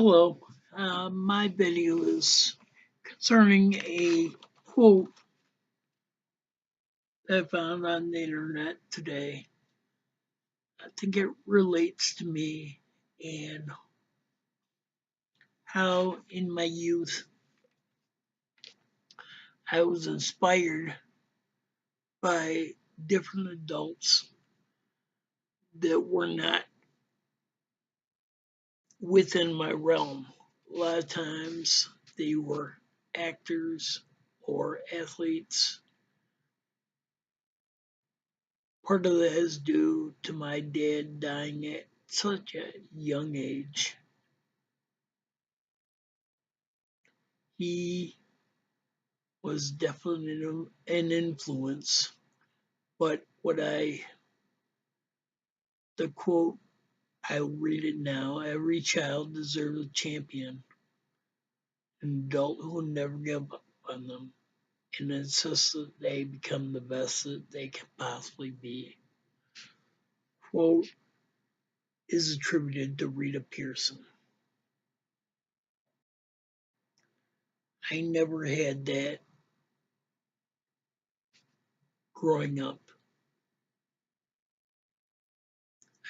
Hello, my video is concerning a quote that I found on the internet today. I think it relates to me and how in my youth I was inspired by different adults that were not within my realm. A lot of times they were actors or athletes. Part of that is due to my dad dying at such a young age. He was definitely an influence, but the quote, I'll read it now: every child deserves a champion, an adult who will never give up on them and insists that they become the best that they can possibly be. Quote is attributed to Rita Pearson. I never had that growing up.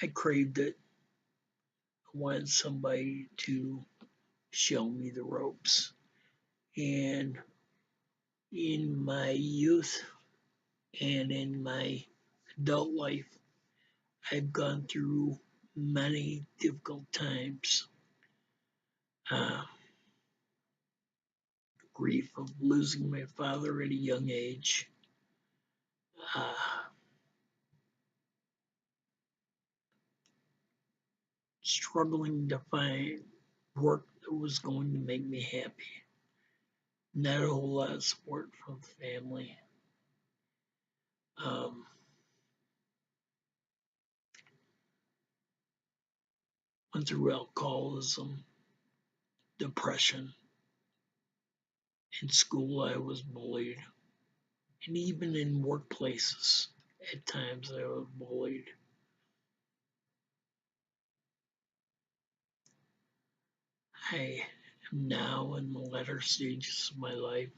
I craved it. I wanted somebody to show me the ropes. And in my youth and in my adult life, I've gone through many difficult times. Uh, Grief of losing my father at a young age. Uh, Struggling to find work that was going to make me happy. Not a whole lot of support from family. Um, Went through alcoholism, depression. In school, I was bullied. And even in workplaces, at times I was bullied. I am now in the latter stages of my life,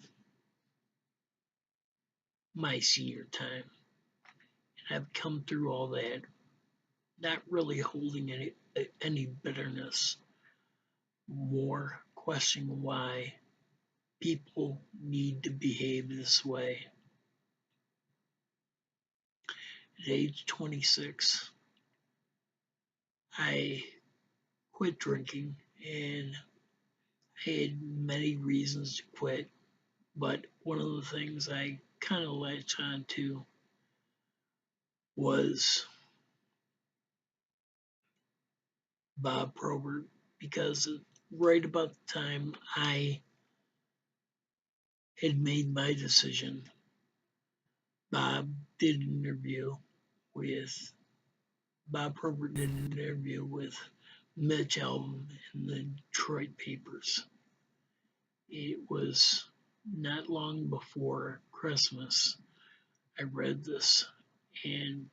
my senior time, and I've come through all that, not really holding any bitterness, more questioning why people need to behave this way. At age 26, I quit drinking, and I had many reasons to quit, but one of the things I kind of latched on to was Bob Probert, because right about the time I had made my decision, Bob did an interview with Bob Probert did an interview with Mitch Albom in the Detroit papers. It was not long before Christmas. I read this, and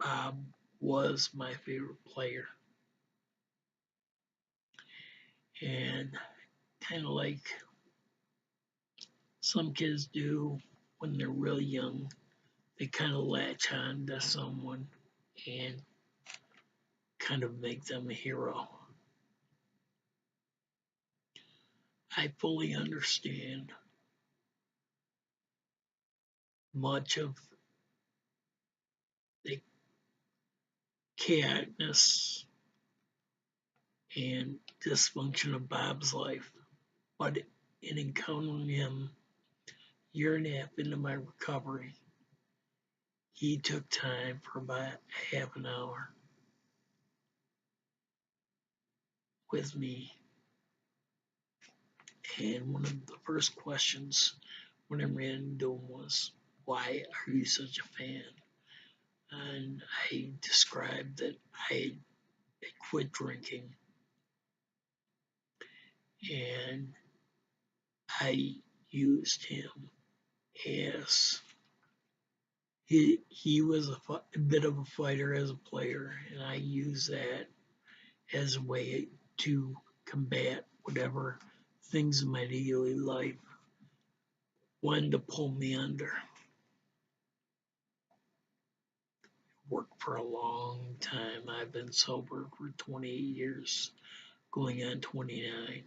Bob was my favorite player. And kind of like some kids do when they're really young, they kind of latch on to someone and kind of make them a hero. I fully understand much of the chaoticness and dysfunction of Bob's life, but in encountering him a year and a half into my recovery, he took time for about half an hour with me. And one of the first questions when I ran into him was, why are you such a fan? And I described that I had quit drinking and I used him as he was a bit of a fighter as a player, and I used that as a way to combat whatever things in my daily life wanted to pull me under. Worked for a long time. I've been sober for 28 years, going on 29.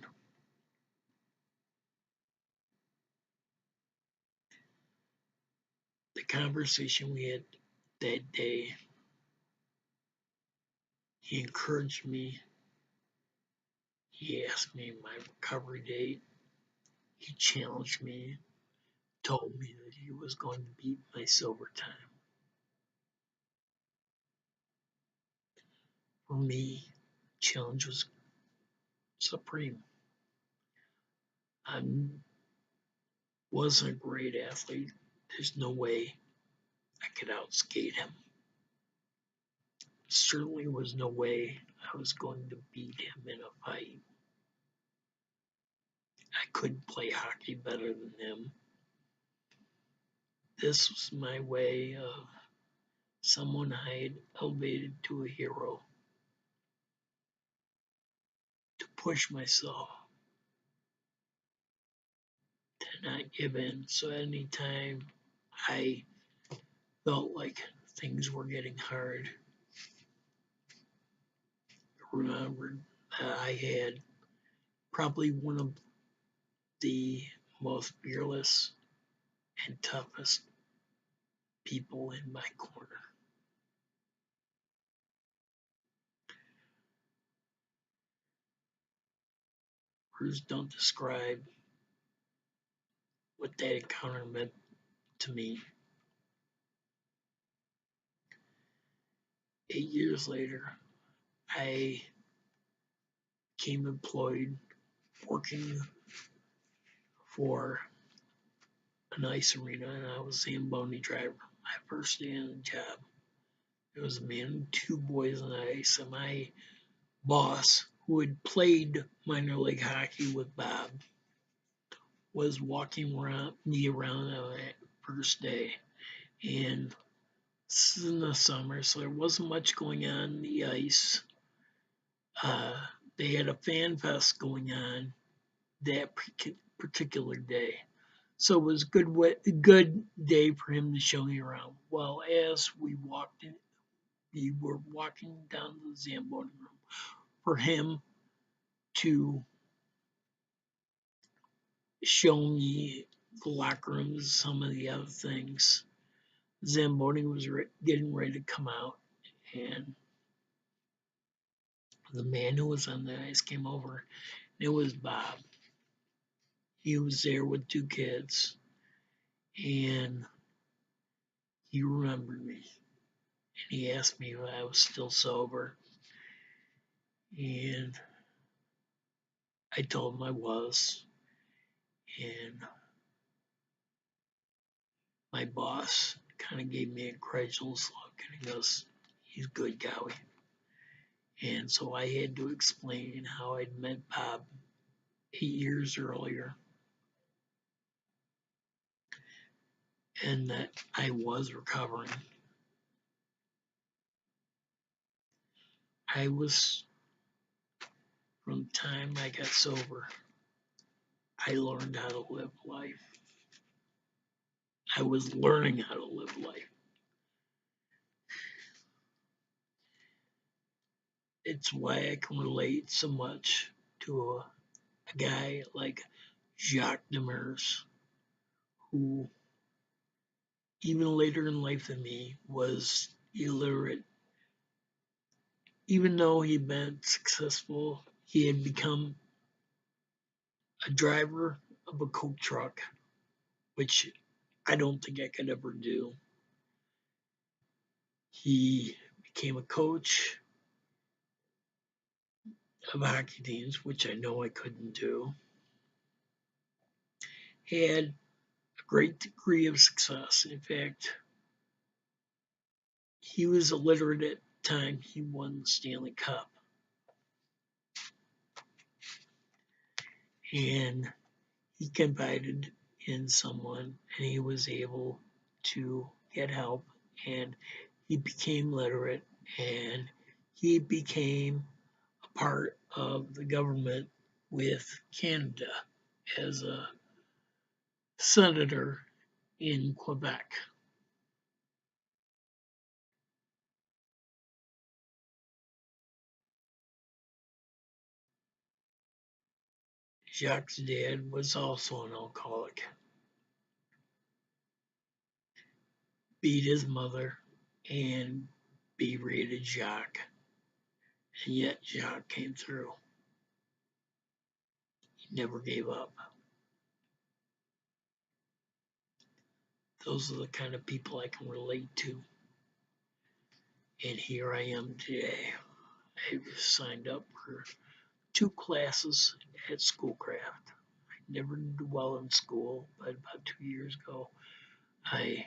The conversation we had that day, he encouraged me. He asked me my recovery date. He challenged me, told me that he was going to beat my sober time. For me, challenge was supreme. I wasn't a great athlete. There's no way I could outskate him. Certainly was no way I was going to beat him in a fight. I couldn't play hockey better than him. This was my way of someone I had elevated to a hero, to push myself, to not give in. So anytime I felt like things were getting hard, I remembered that I had probably one of the most fearless and toughest people in my corner. Words don't describe what that encounter meant to me. 8 years later, I became employed working for an ice arena, and I was the Zamboni driver. My first day on the job, there was a man and two boys on the ice, and my boss, who had played minor league hockey with Bob, was walking me around on that first day. And this is in the summer, so there wasn't much going on the ice. They had a fan fest going on that particular day. So it was a good day for him to show me around. Well, as we were walking down to the Zamboni room for him to show me the locker rooms, some of the other things. Zamboni was getting ready to come out, and the man who was on the ice came over. And it was Bob. He was there with two kids, and he remembered me. And he asked me if I was still sober, and I told him I was. And my boss kind of gave me a incredulous look, and he goes, "He's good, Gowie." And so I had to explain how I'd met Bob 8 years earlier, and that I was recovering. I was, from the time I got sober, I learned how to live life. I was learning how to live life. It's why I can relate so much to a guy like Jacques Demers, who, even later in life than me, was illiterate. Even though he'd been successful, he had become a driver of a Coke truck, which I don't think I could ever do. He became a coach of hockey teams, which I know I couldn't do. He had a great degree of success. In fact, he was illiterate at the time he won the Stanley Cup. And he confided in someone, and he was able to get help, and he became literate, and he became a part of the government with Canada as a senator in Quebec. Jacques' dad was also an alcoholic. Beat his mother and berated Jacques. And yet Jacques came through. He never gave up. Those are the kind of people I can relate to. And here I am today. I signed up for 2 classes at Schoolcraft. I never did well in school, but about 2 years ago, I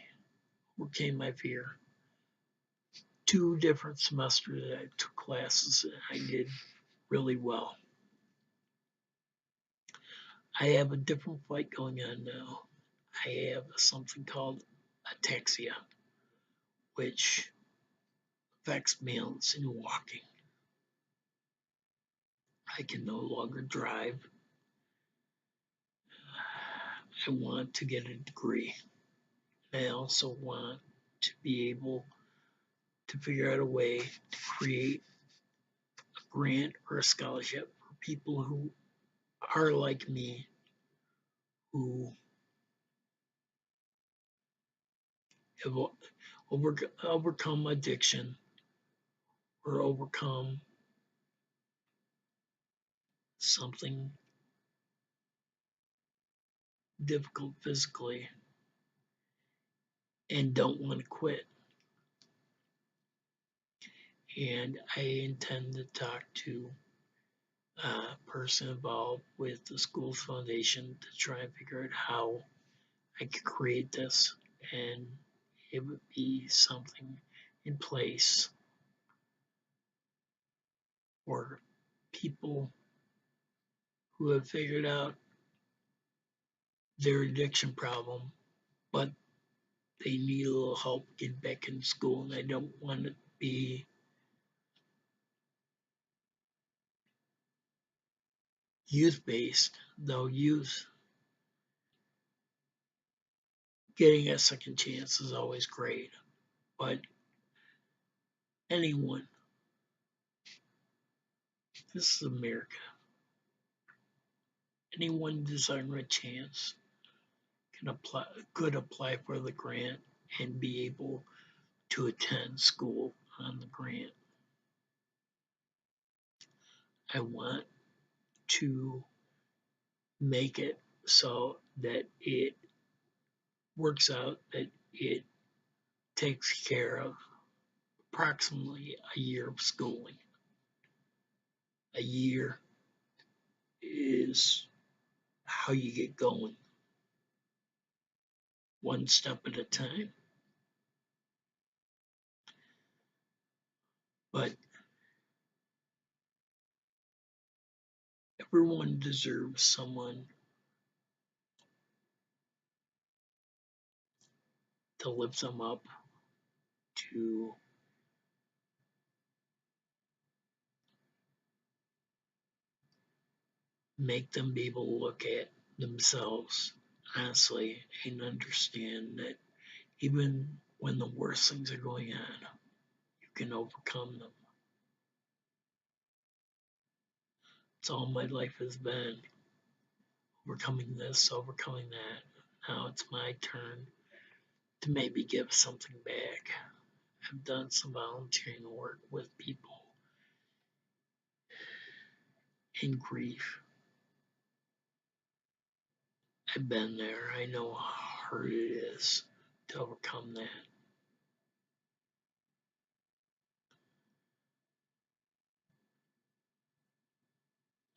overcame my fear. 2 different semesters that I took classes and I did really well. I have a different fight going on now. I have something called ataxia, which affects balance in walking. I can no longer drive. I want to get a degree. I also want to be able to figure out a way to create a grant or a scholarship for people who are like me, who have overcome addiction or overcome something difficult physically and don't want to quit. And I intend to talk to a person involved with the school's foundation to try and figure out how I could create this and it would be something in place for people who have figured out their addiction problem, but they need a little help getting back in school and I don't want it to be youth based, though youth getting a second chance is always great, but anyone, this is America, anyone desiring a chance could apply for the grant and be able to attend school on the grant. I want to make it so that it works out, that it takes care of approximately a year of schooling. A year is how you get going, one step at a time. But everyone deserves someone to lift them up, to make them be able to look at themselves honestly and understand that even when the worst things are going on, you can overcome them. It's all my life has been, overcoming this, overcoming that. Now it's my turn to maybe give something back. I've done some volunteering work with people in grief. I've been there. I know how hard it is to overcome that.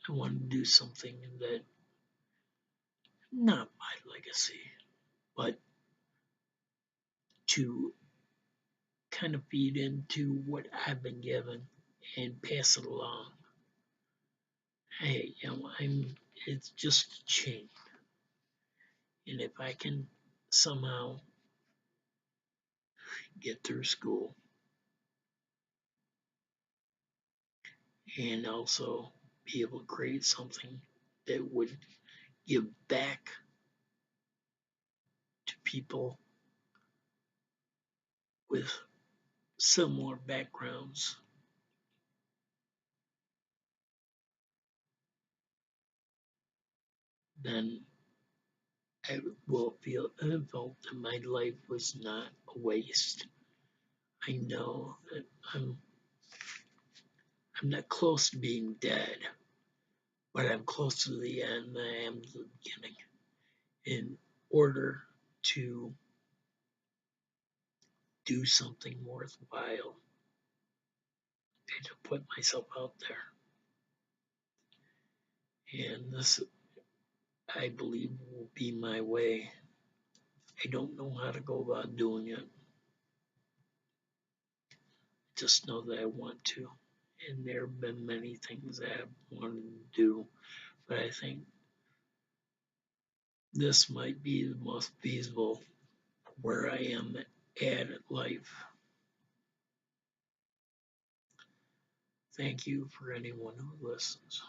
I want to do something that, not my legacy, but to kind of feed into what I've been given and pass it along. Hey, it's just a chain. And if I can somehow get through school and also be able to create something that would give back to people with similar backgrounds, then I will feel felt that my life was not a waste. I know that I'm not close to being dead, but I'm close to the end than I am to the beginning. In order to do something worthwhile and to put myself out there. And this, I believe, will be my way. I don't know how to go about doing it. Just know that I want to. And there have been many things that I've wanted to do, but I think this might be the most feasible where I am at in life. Thank you for anyone who listens.